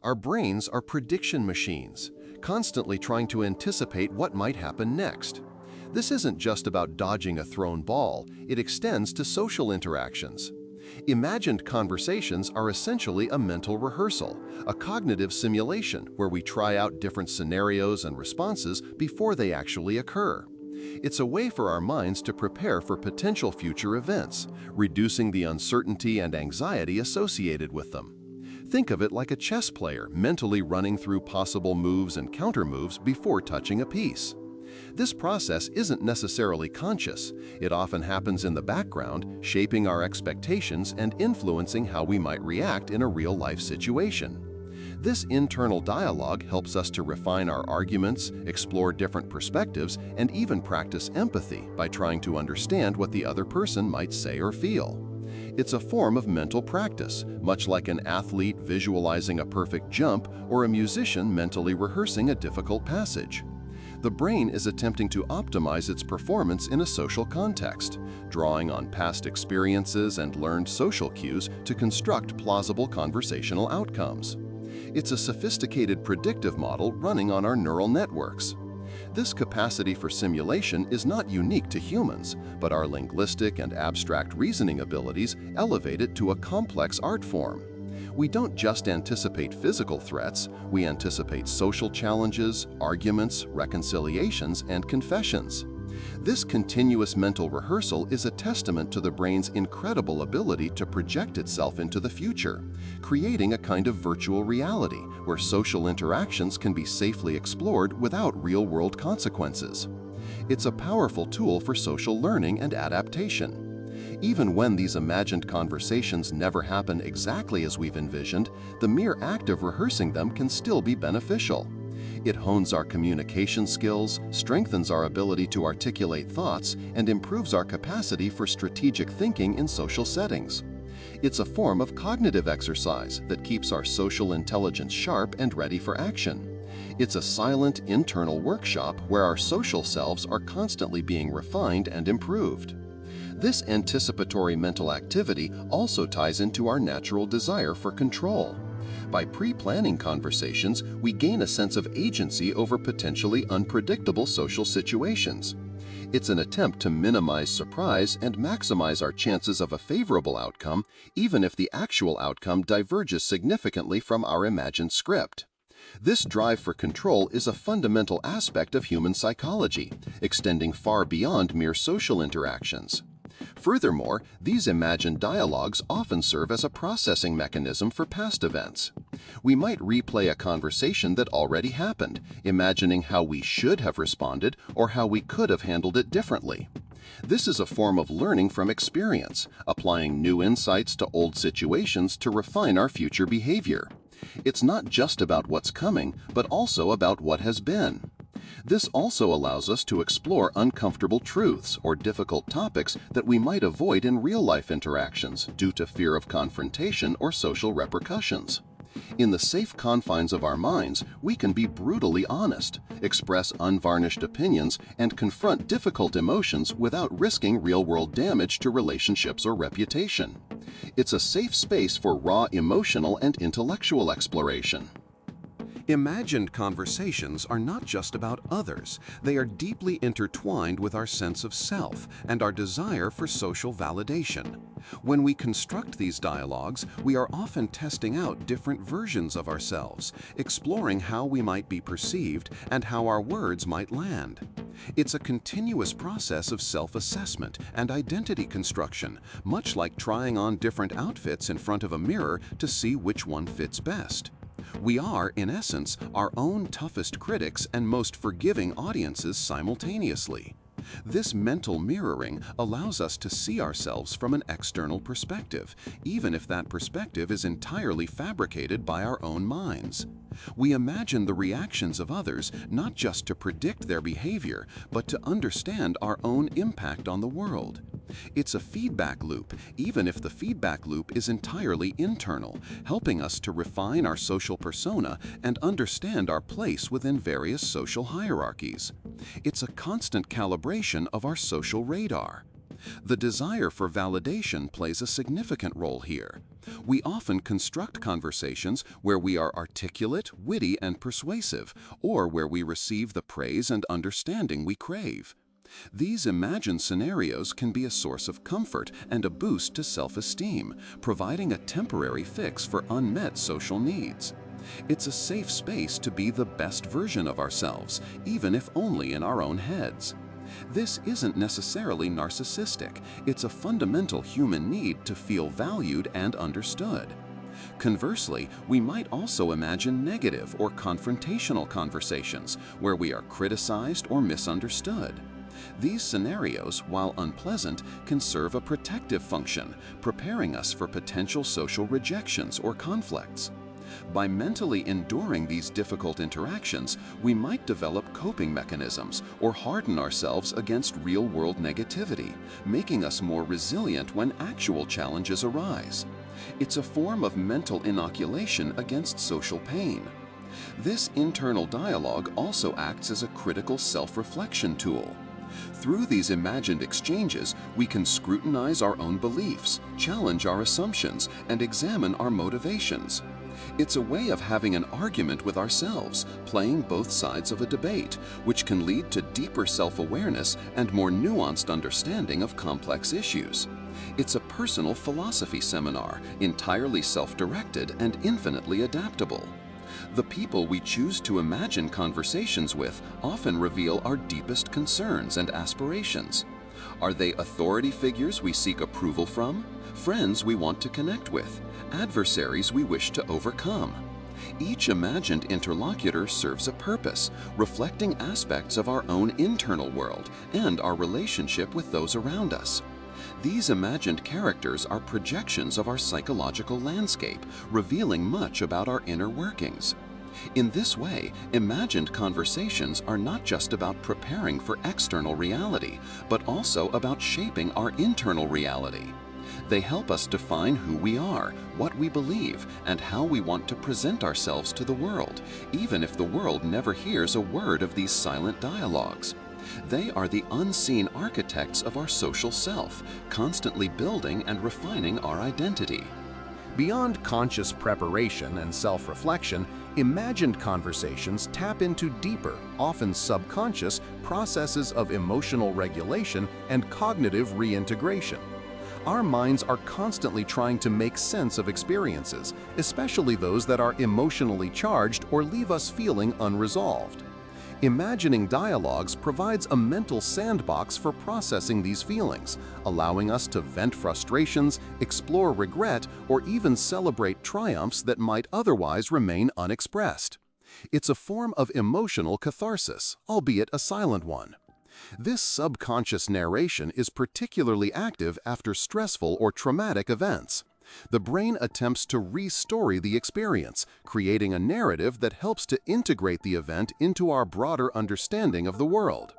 Our brains are prediction machines, constantly trying to anticipate what might happen next. This isn't just about dodging a thrown ball, it extends to social interactions. Imagined conversations are essentially a mental rehearsal, a cognitive simulation where we try out different scenarios and responses before they actually occur. It's a way for our minds to prepare for potential future events, reducing the uncertainty and anxiety associated with them. Think of it like a chess player mentally running through possible moves and countermoves before touching a piece. This process isn't necessarily conscious. It often happens in the background, shaping our expectations and influencing how we might react in a real-life situation. This internal dialogue helps us to refine our arguments, explore different perspectives, and even practice empathy by trying to understand what the other person might say or feel. It's a form of mental practice, much like an athlete visualizing a perfect jump or a musician mentally rehearsing a difficult passage. The brain is attempting to optimize its performance in a social context, drawing on past experiences and learned social cues to construct plausible conversational outcomes. It's a sophisticated predictive model running on our neural networks. This capacity for simulation is not unique to humans, but our linguistic and abstract reasoning abilities elevate it to a complex art form. We don't just anticipate physical threats, we anticipate social challenges, arguments, reconciliations, and confessions. This continuous mental rehearsal is a testament to the brain's incredible ability to project itself into the future, creating a kind of virtual reality where social interactions can be safely explored without real-world consequences. It's a powerful tool for social learning and adaptation. Even when these imagined conversations never happen exactly as we've envisioned, the mere act of rehearsing them can still be beneficial. It hones our communication skills, strengthens our ability to articulate thoughts, and improves our capacity for strategic thinking in social settings. It's a form of cognitive exercise that keeps our social intelligence sharp and ready for action. It's a silent, internal workshop where our social selves are constantly being refined and improved. This anticipatory mental activity also ties into our natural desire for control. By pre-planning conversations, we gain a sense of agency over potentially unpredictable social situations. It's an attempt to minimize surprise and maximize our chances of a favorable outcome, even if the actual outcome diverges significantly from our imagined script. This drive for control is a fundamental aspect of human psychology, extending far beyond mere social interactions. Furthermore, these imagined dialogues often serve as a processing mechanism for past events. We might replay a conversation that already happened, imagining how we should have responded or how we could have handled it differently. This is a form of learning from experience, applying new insights to old situations to refine our future behavior. It's not just about what's coming, but also about what has been. This also allows us to explore uncomfortable truths or difficult topics that we might avoid in real-life interactions due to fear of confrontation or social repercussions. In the safe confines of our minds, we can be brutally honest, express unvarnished opinions, and confront difficult emotions without risking real-world damage to relationships or reputation. It's a safe space for raw emotional and intellectual exploration. Imagined conversations are not just about others. They are deeply intertwined with our sense of self and our desire for social validation. When we construct these dialogues, we are often testing out different versions of ourselves, exploring how we might be perceived and how our words might land. It's a continuous process of self-assessment and identity construction, much like trying on different outfits in front of a mirror to see which one fits best. We are, in essence, our own toughest critics and most forgiving audiences simultaneously. This mental mirroring allows us to see ourselves from an external perspective, even if that perspective is entirely fabricated by our own minds. We imagine the reactions of others not just to predict their behavior, but to understand our own impact on the world. It's a feedback loop, even if the feedback loop is entirely internal, helping us to refine our social persona and understand our place within various social hierarchies. It's a constant calibration of our social radar. The desire for validation plays a significant role here. We often construct conversations where we are articulate, witty, and persuasive, or where we receive the praise and understanding we crave. These imagined scenarios can be a source of comfort and a boost to self-esteem, providing a temporary fix for unmet social needs. It's a safe space to be the best version of ourselves, even if only in our own heads. This isn't necessarily narcissistic, it's a fundamental human need to feel valued and understood. Conversely, we might also imagine negative or confrontational conversations where we are criticized or misunderstood. These scenarios, while unpleasant, can serve a protective function, preparing us for potential social rejections or conflicts. By mentally enduring these difficult interactions, we might develop coping mechanisms or harden ourselves against real-world negativity, making us more resilient when actual challenges arise. It's a form of mental inoculation against social pain. This internal dialogue also acts as a critical self-reflection tool. Through these imagined exchanges, we can scrutinize our own beliefs, challenge our assumptions, and examine our motivations. It's a way of having an argument with ourselves, playing both sides of a debate, which can lead to deeper self-awareness and more nuanced understanding of complex issues. It's a personal philosophy seminar, entirely self-directed and infinitely adaptable. The people we choose to imagine conversations with often reveal our deepest concerns and aspirations. Are they authority figures we seek approval from? Friends we want to connect with? Adversaries we wish to overcome? Each imagined interlocutor serves a purpose, reflecting aspects of our own internal world and our relationship with those around us. These imagined characters are projections of our psychological landscape, revealing much about our inner workings. In this way, imagined conversations are not just about preparing for external reality, but also about shaping our internal reality. They help us define who we are, what we believe, and how we want to present ourselves to the world, even if the world never hears a word of these silent dialogues. They are the unseen architects of our social self, constantly building and refining our identity. Beyond conscious preparation and self-reflection, imagined conversations tap into deeper, often subconscious, processes of emotional regulation and cognitive reintegration. Our minds are constantly trying to make sense of experiences, especially those that are emotionally charged or leave us feeling unresolved. Imagining dialogues provides a mental sandbox for processing these feelings, allowing us to vent frustrations, explore regret, or even celebrate triumphs that might otherwise remain unexpressed. It's a form of emotional catharsis, albeit a silent one. This subconscious narration is particularly active after stressful or traumatic events. The brain attempts to re-story the experience, creating a narrative that helps to integrate the event into our broader understanding of the world.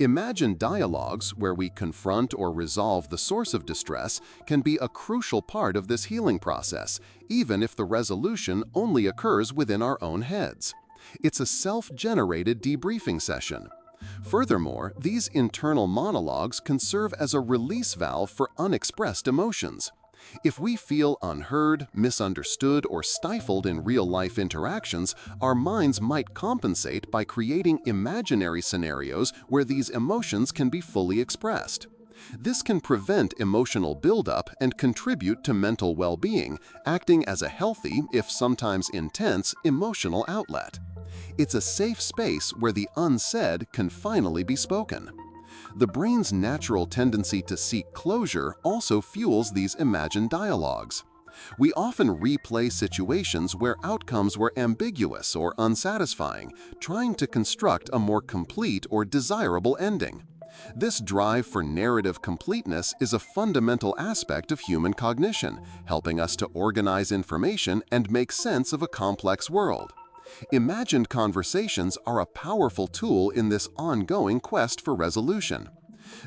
Imagined dialogues, where we confront or resolve the source of distress, can be a crucial part of this healing process, even if the resolution only occurs within our own heads. It's a self-generated debriefing session. Furthermore, these internal monologues can serve as a release valve for unexpressed emotions. If we feel unheard, misunderstood, or stifled in real-life interactions, our minds might compensate by creating imaginary scenarios where these emotions can be fully expressed. This can prevent emotional buildup and contribute to mental well-being, acting as a healthy, if sometimes intense, emotional outlet. It's a safe space where the unsaid can finally be spoken. The brain's natural tendency to seek closure also fuels these imagined dialogues. We often replay situations where outcomes were ambiguous or unsatisfying, trying to construct a more complete or desirable ending. This drive for narrative completeness is a fundamental aspect of human cognition, helping us to organize information and make sense of a complex world. Imagined conversations are a powerful tool in this ongoing quest for resolution.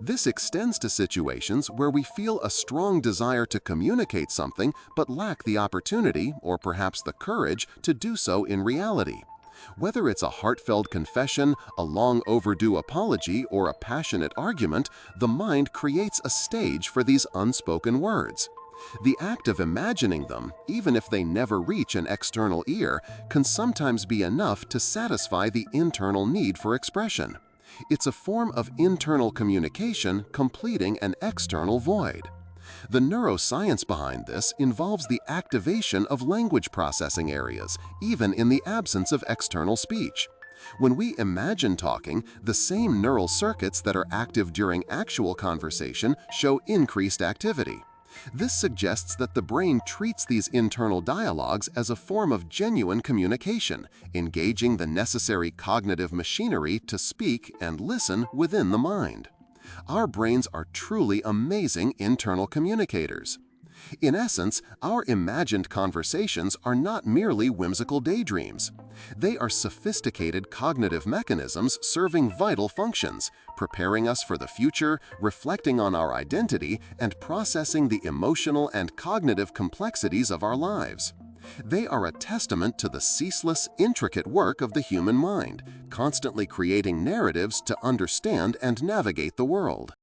This extends to situations where we feel a strong desire to communicate something but lack the opportunity or perhaps the courage to do so in reality. Whether it's a heartfelt confession, a long overdue apology, or a passionate argument, the mind creates a stage for these unspoken words. The act of imagining them, even if they never reach an external ear, can sometimes be enough to satisfy the internal need for expression. It's a form of internal communication completing an external void. The neuroscience behind this involves the activation of language processing areas, even in the absence of external speech. When we imagine talking, the same neural circuits that are active during actual conversation show increased activity. This suggests that the brain treats these internal dialogues as a form of genuine communication, engaging the necessary cognitive machinery to speak and listen within the mind. Our brains are truly amazing internal communicators. In essence, our imagined conversations are not merely whimsical daydreams. They are sophisticated cognitive mechanisms serving vital functions, preparing us for the future, reflecting on our identity, and processing the emotional and cognitive complexities of our lives. They are a testament to the ceaseless, intricate work of the human mind, constantly creating narratives to understand and navigate the world.